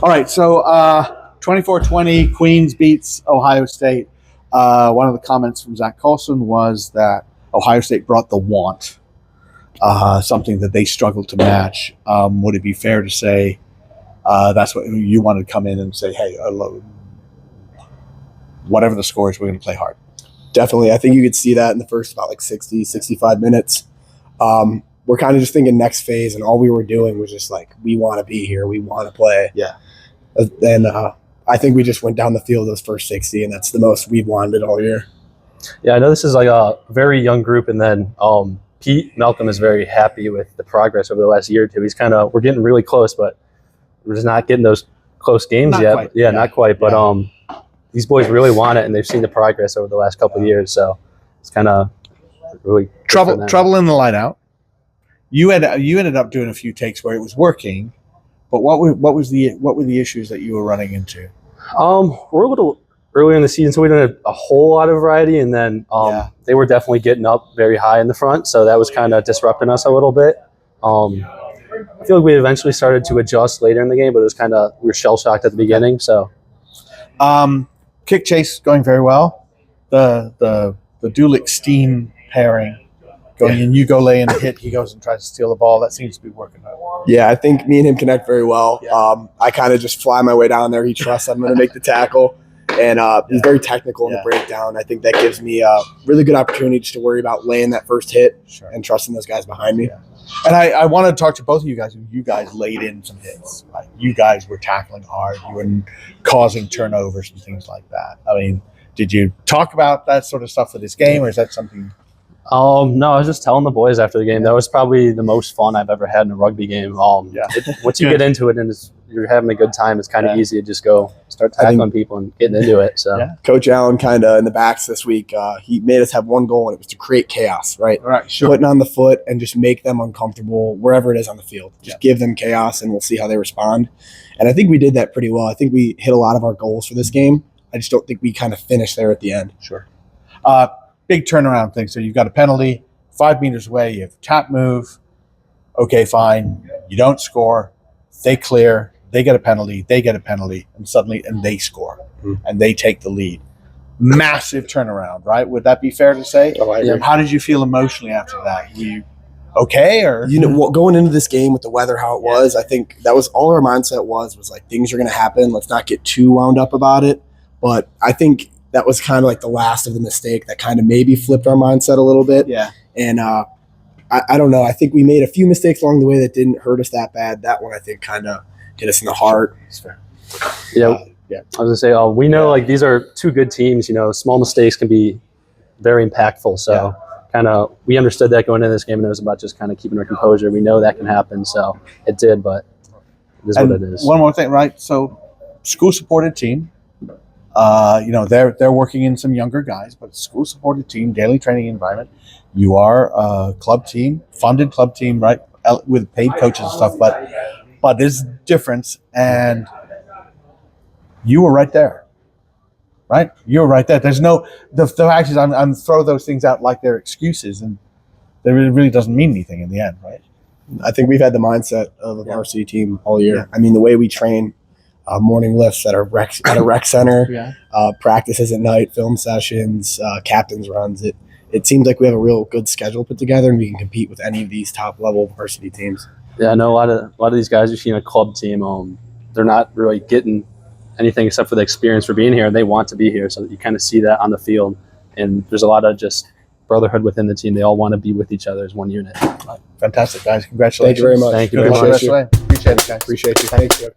All right, so 24-20, Queens beats Ohio State. One of the comments from Zach Colson was that Ohio State brought the want, something that they struggled to match. Would it be fair to say that's what you wanted to come in and say, hey, whatever the score is, we're going to play hard? Definitely. I think you could see that in the first about like 60, 65 minutes. We're kind of just thinking next phase, and all we were doing was just like, we want to be here. We want to play. Yeah. And I think we just went down the field those first 60, and that's the most we've wanted all year. Yeah, I know this is like a very young group, and then Pete Malcolm is very happy with the progress over the last year or two. We're getting really close, but we're just not getting those close games Not yet. quite. Yeah, not quite. But Yeah. These boys really want it, and they've seen the progress over the last couple of years. So it's kind of really Trouble in the line out. You ended up doing a few takes where it was working, but what were the issues that you were running into? We're a little earlier in the season, so we didn't have a whole lot of variety, and then they were definitely getting up very high in the front, so that was kind of disrupting us a little bit. I feel like we eventually started to adjust later in the game, but it was we were shell shocked at the beginning. So, kick chase going very well. The Dulik Steen pairing going in, you go lay in the hit, he goes and tries to steal the ball. That seems to be working out. Yeah, I think me and him connect very well. Yeah. I kind of just fly my way down there. He trusts I'm going to make the tackle. And he's very technical in the breakdown. I think that gives me a really good opportunity just to worry about laying that first hit and trusting those guys behind me. Yeah. And I want to talk to both of you guys. You guys laid in some hits. Right? You guys were tackling hard. You were causing turnovers and things like that. I mean, did you talk about that sort of stuff for this game, or is that something? No, I was just telling the boys after the game. That was probably the most fun I've ever had in a rugby game. Once you get into it and you're having a good time, it's kind of easy to just go start tackling people and getting into it. So, Coach Allen kind of in the backs this week, he made us have one goal, and it was to create chaos, right? Right, sure. Putting on the foot and just make them uncomfortable wherever it is on the field. Just give them chaos, and we'll see how they respond. And I think we did that pretty well. I think we hit a lot of our goals for this game. I just don't think we kind of finished there at the end. Sure. Big turnaround thing. So you've got a penalty 5 meters away. You have a tap move. Okay, fine. You don't score. They clear. They get a penalty. They get a penalty. And they score. Mm-hmm. And they take the lead. Massive turnaround, right? Would that be fair to say? Oh, I agree. How did you feel emotionally after that? Were you okay? Or going into this game with the weather how it was, I think that was all our mindset was like, things are going to happen. Let's not get too wound up about it. But I think that was kind of like the last of the mistake that kind of maybe flipped our mindset a little bit. Yeah. And I don't know. I think we made a few mistakes along the way that didn't hurt us that bad. That one, I think, kind of hit us in the heart. That's fair. Yeah. I was going to say, we know like these are two good teams. Small mistakes can be very impactful. So we understood that going into this game, and it was about just kind of keeping our composure. We know that can happen. So it did, but it is what it is. One more thing, right? So school-supported team. They're working in some younger guys, but school-supported team, daily training environment. You are a club team, funded club team, right, with paid coaches and stuff. But there's a difference, and you were right there, right? You were right there. There's the fact is, I'm throw those things out like they're excuses, and it really doesn't mean anything in the end, right? I think we've had the mindset of a varsity team all year. Yeah. I mean, the way we train. Morning lifts at a rec center, practices at night, film sessions, captain's runs. It seems like we have a real good schedule put together, and we can compete with any of these top level varsity teams. Yeah, I know a lot of these guys you see in a club team. They're not really getting anything except for the experience for being here, and they want to be here. So you kind of see that on the field, and there's a lot of just brotherhood within the team. They all want to be with each other as one unit. Fantastic, guys! Congratulations! Thank you very much. Thank you very much. Appreciate it, guys. Appreciate you. Thank you.